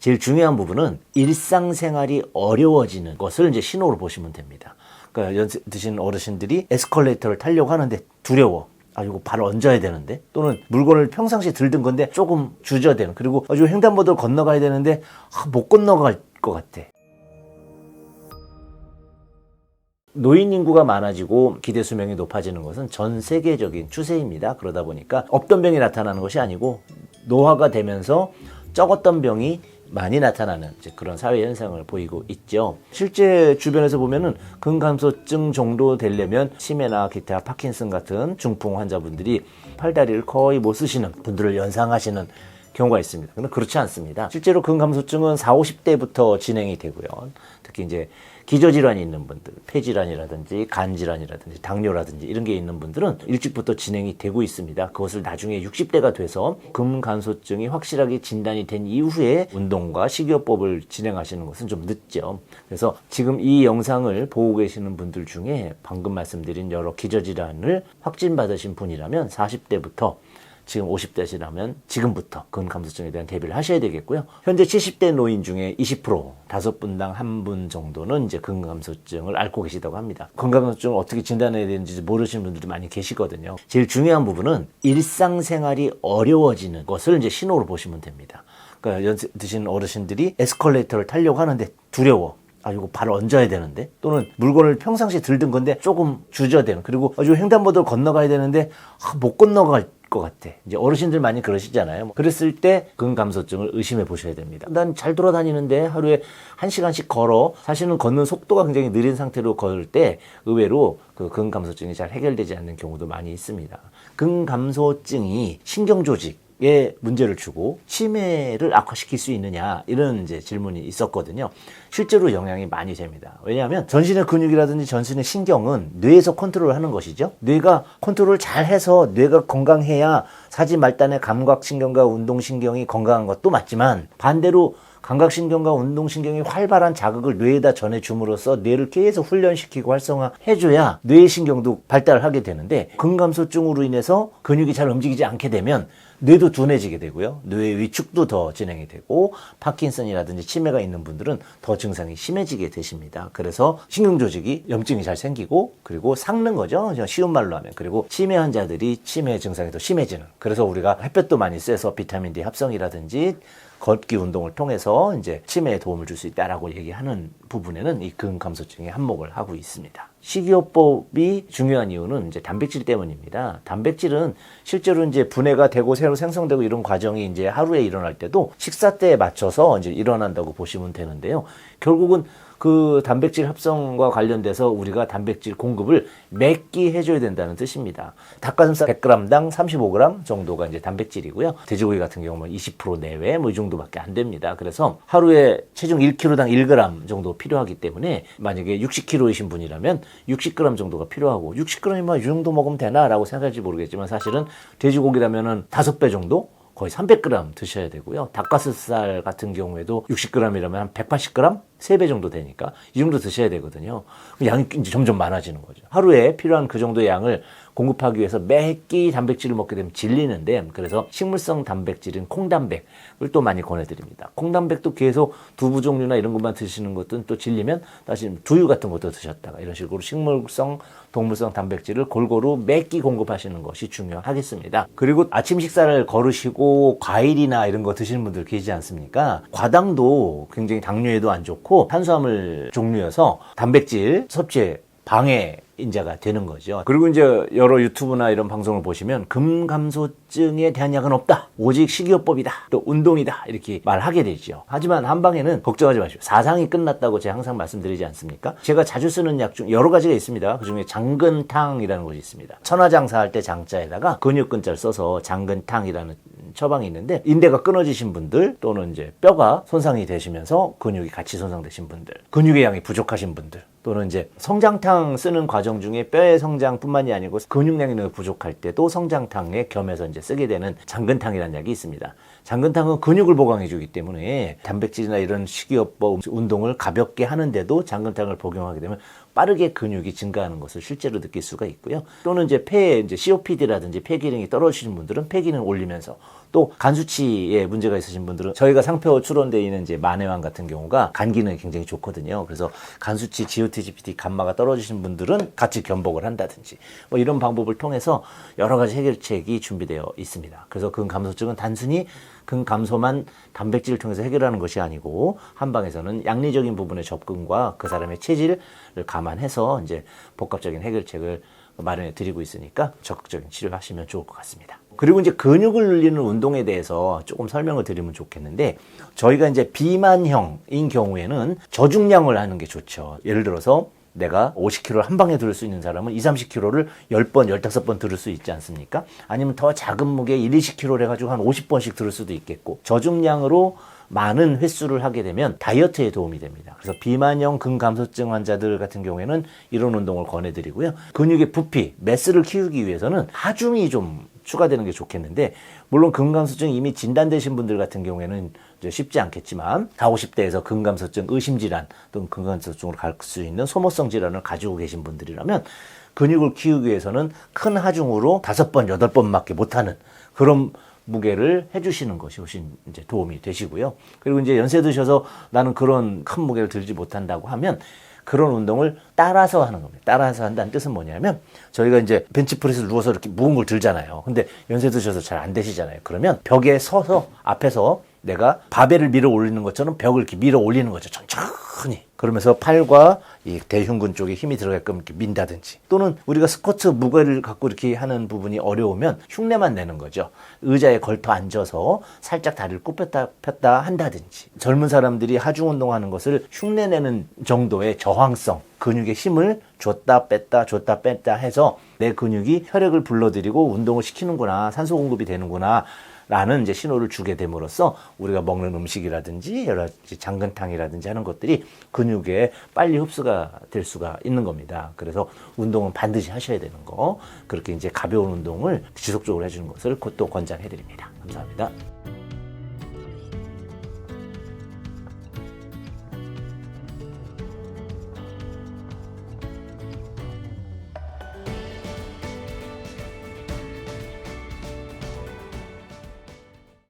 제일 중요한 부분은 일상생활이 어려워지는 것을 이제 신호로 보시면 됩니다. 그러니까 연세 드신 어르신들이 에스컬레이터를 타려고 하는데 두려워. 아, 이거 바로 얹어야 되는데, 또는 물건을 평상시에 들던 건데 조금 주저되는, 그리고 요 횡단보도를 건너가야 되는데 못 건너갈 것 같아. 노인 인구가 많아지고 기대 수명이 높아지는 것은 전 세계적인 추세입니다. 그러다 보니까 없던 병이 나타나는 것이 아니고 노화가 되면서 적었던 병이 많이 나타나는 그런 사회 현상을 보이고 있죠. 실제 주변에서 보면은 근감소증 정도 되려면 치매나 기타 파킨슨 같은 중풍 환자분들이 팔다리를 거의 못 쓰시는 분들을 연상하시는 경우가 있습니다. 근데 그렇지 않습니다. 실제로 근감소증은 40, 50대부터 진행이 되고요. 특히 이제 기저질환이 있는 분들, 폐질환이라든지 간질환이라든지 당뇨라든지 이런 게 있는 분들은 일찍부터 진행이 되고 있습니다. 그것을 나중에 60대가 돼서 근감소증이 확실하게 진단이 된 이후에 운동과 식이요법을 진행하시는 것은 좀 늦죠. 그래서 지금 이 영상을 보고 계시는 분들 중에 방금 말씀드린 여러 기저질환을 확진받으신 분이라면 40대부터 지금 50대시라면 지금부터 근감소증에 대한 대비를 하셔야 되겠고요. 현재 70대 노인 중에 20%, 5분당 1분 정도는 이제 근감소증을 앓고 계시다고 합니다. 근감소증을 어떻게 진단해야 되는지 모르시는 분들도 많이 계시거든요. 제일 중요한 부분은 일상생활이 어려워지는 것을 이제 신호로 보시면 됩니다. 그러니까 연세 드신 어르신들이 에스컬레이터를 타려고 하는데 두려워. 아, 이거 바로 얹어야 되는데, 또는 물건을 평상시에 들던 건데 조금 주저되는, 그리고 요 횡단보도를 건너가야 되는데 못 건너갈 것 같아. 이제 어르신들 많이 그러시잖아요. 그랬을 때 근감소증을 의심해 보셔야 됩니다. 난 잘 돌아다니는데 하루에 1시간씩 걸어. 사실은 걷는 속도가 굉장히 느린 상태로 걸을 때 의외로 그 근감소증이 잘 해결되지 않는 경우도 많이 있습니다. 근감소증이 신경조직에 문제를 주고 치매를 악화시킬 수 있느냐, 이런 이제 질문이 있었거든요. 실제로 영향이 많이 됩니다. 왜냐하면 전신의 근육이라든지 전신의 신경은 뇌에서 컨트롤을 하는 것이죠. 뇌가 컨트롤을 잘 해서 뇌가 건강해야 사지말단의 감각신경과 운동신경이 건강한 것도 맞지만, 반대로 감각신경과 운동신경이 활발한 자극을 뇌에다 전해줌으로써 뇌를 계속 훈련시키고 활성화해줘야 뇌신경도 발달을 하게 되는데, 근감소증으로 인해서 근육이 잘 움직이지 않게 되면 뇌도 둔해지게 되고요. 뇌의 위축도 더 진행이 되고, 파킨슨이라든지 치매가 있는 분들은 더 증상이 심해지게 되십니다. 그래서 신경조직이 염증이 잘 생기고, 그리고 삭는 거죠. 쉬운 말로 하면. 그리고 치매 환자들이 치매 증상이 더 심해지는. 그래서 우리가 햇볕도 많이 쐬서 비타민 D 합성이라든지 걷기 운동을 통해서 이제 치매에 도움을 줄 수 있다라고 얘기하는 부분에는 이 근감소증이 한몫을 하고 있습니다. 식이요법이 중요한 이유는 이제 단백질 때문입니다. 단백질은 실제로 이제 분해가 되고 새로 생성되고 이런 과정이 이제 하루에 일어날 때도 식사 때에 맞춰서 이제 일어난다고 보시면 되는데요. 결국은 그 단백질 합성과 관련돼서 우리가 단백질 공급을 매끼 해줘야 된다는 뜻입니다. 닭가슴살 100g당 35g 정도가 이제 단백질이고요. 돼지고기 같은 경우는 20% 내외 뭐 이 정도밖에 안 됩니다. 그래서 하루에 체중 1kg당 1g 정도 필요하기 때문에 만약에 60kg이신 분이라면 60g 정도가 필요하고, 60g이면 이 정도 먹으면 되나라고 생각할지 모르겠지만 사실은 돼지고기라면은 5배 정도? 거의 300g 드셔야 되고요. 닭가슴살 같은 경우에도 60g이라면 한 180g? 3배 정도 되니까 이 정도 드셔야 되거든요. 양이 이제 점점 많아지는 거죠. 하루에 필요한 그 정도의 양을 공급하기 위해서 매끼 단백질을 먹게 되면 질리는데, 그래서 식물성 단백질인 콩단백을 또 많이 권해드립니다. 콩단백도 계속 두부 종류나 이런 것만 드시는 것은 또 질리면 다시 두유 같은 것도 드셨다가 이런 식으로 식물성, 동물성 단백질을 골고루 매끼 공급하시는 것이 중요하겠습니다. 그리고 아침 식사를 거르시고 과일이나 이런 거 드시는 분들 계시지 않습니까? 과당도 굉장히 당뇨에도 안 좋고 탄수화물 종류여서 단백질 섭취에 방해인자가 되는 거죠. 그리고 이제 여러 유튜브나 이런 방송을 보시면 근감소증에 대한 약은 없다, 오직 식이요법이다, 또 운동이다, 이렇게 말하게 되죠. 하지만 한방에는 걱정하지 마십시오. 사상이 끝났다고 제가 항상 말씀드리지 않습니까? 제가 자주 쓰는 약 중 여러 가지가 있습니다. 그중에 장근탕이라는 것이 있습니다. 천하장사할 때 장자에다가 근육근자를 써서 장근탕이라는 처방이 있는데, 인대가 끊어지신 분들, 또는 이제 뼈가 손상이 되시면서 근육이 같이 손상되신 분들, 근육의 양이 부족하신 분들, 또는 이제 성장탕 쓰는 과정 중에 뼈의 성장뿐만이 아니고 근육량이 너무 부족할 때도 성장탕에 겸해서 이제 쓰게 되는 장근탕이라는 약이 있습니다. 장근탕은 근육을 보강해 주기 때문에 단백질이나 이런 식이요법 운동을 가볍게 하는데도 장근탕을 복용하게 되면 빠르게 근육이 증가하는 것을 실제로 느낄 수가 있고요. 또는 이제 폐에 이제 COPD라든지 폐기능이 떨어지신 분들은 폐기능을 올리면서 또 간수치에 문제가 있으신 분들은 저희가 상표 출원되어 있는 이제 마뇌환 같은 경우가 간 기능이 굉장히 좋거든요. 그래서 간수치 GOT-GPT 감마가 떨어지신 분들은 같이 견복을 한다든지 뭐 이런 방법을 통해서 여러 가지 해결책이 준비되어 있습니다. 그래서 근감소증은 단순히 근감소만 단백질을 통해서 해결하는 것이 아니고 한방에서는 양리적인 부분의 접근과 그 사람의 체질을 감안해서 이제 복합적인 해결책을 마련해 드리고 있으니까 적극적인 치료하시면 좋을 것 같습니다. 그리고 이제 근육을 늘리는 운동에 대해서 조금 설명을 드리면 좋겠는데, 저희가 이제 비만형인 경우에는 저중량을 하는 게 좋죠. 예를 들어서 내가 50kg를 한 방에 들을 수 있는 사람은 20, 30kg를 10번, 15번 들을 수 있지 않습니까? 아니면 더 작은 무게 1, 20kg 해가지고 한 50번씩 들을 수도 있겠고, 저중량으로 많은 횟수를 하게 되면 다이어트에 도움이 됩니다. 그래서 비만형 근감소증 환자들 같은 경우에는 이런 운동을 권해드리고요. 근육의 부피, 매스를 키우기 위해서는 하중이 좀 추가되는 게 좋겠는데, 물론 근감소증이 이미 진단되신 분들 같은 경우에는 이제 쉽지 않겠지만 40, 50대에서 근감소증 의심질환 또는 근감소증으로 갈 수 있는 소모성 질환을 가지고 계신 분들이라면 근육을 키우기 위해서는 큰 하중으로 5번, 8번밖에 못하는 그런 무게를 해주시는 것이 훨씬 이제 도움이 되시고요. 그리고 이제 연세 드셔서 나는 그런 큰 무게를 들지 못한다고 하면 그런 운동을 따라서 하는 겁니다. 따라서 한다는 뜻은 뭐냐면, 저희가 이제 벤치프레스를 누워서 이렇게 무거운 걸 들잖아요. 근데 연세 드셔서 잘 안 되시잖아요. 그러면 벽에 서서 앞에서 내가 바벨을 밀어 올리는 것처럼 벽을 이렇게 밀어 올리는 거죠. 천천히. 그러면서 팔과 이 대흉근 쪽에 힘이 들어가게끔 이렇게 민다든지, 또는 우리가 스쿼트 무게를 갖고 이렇게 하는 부분이 어려우면 흉내만 내는 거죠. 의자에 걸터 앉아서 살짝 다리를 굽혔다 폈다 한다든지, 젊은 사람들이 하중 운동하는 것을 흉내내는 정도의 저항성, 근육의 힘을 줬다 뺐다 해서 내 근육이 혈액을 불러들이고 운동을 시키는구나, 산소 공급이 되는구나 라는 이제 신호를 주게 됨으로써 우리가 먹는 음식이라든지 여러 가지 장근탕이라든지 하는 것들이 근육에 빨리 흡수가 될 수가 있는 겁니다. 그래서 운동은 반드시 하셔야 되는 거, 그렇게 이제 가벼운 운동을 지속적으로 해주는 것을 또 권장해 드립니다. 감사합니다.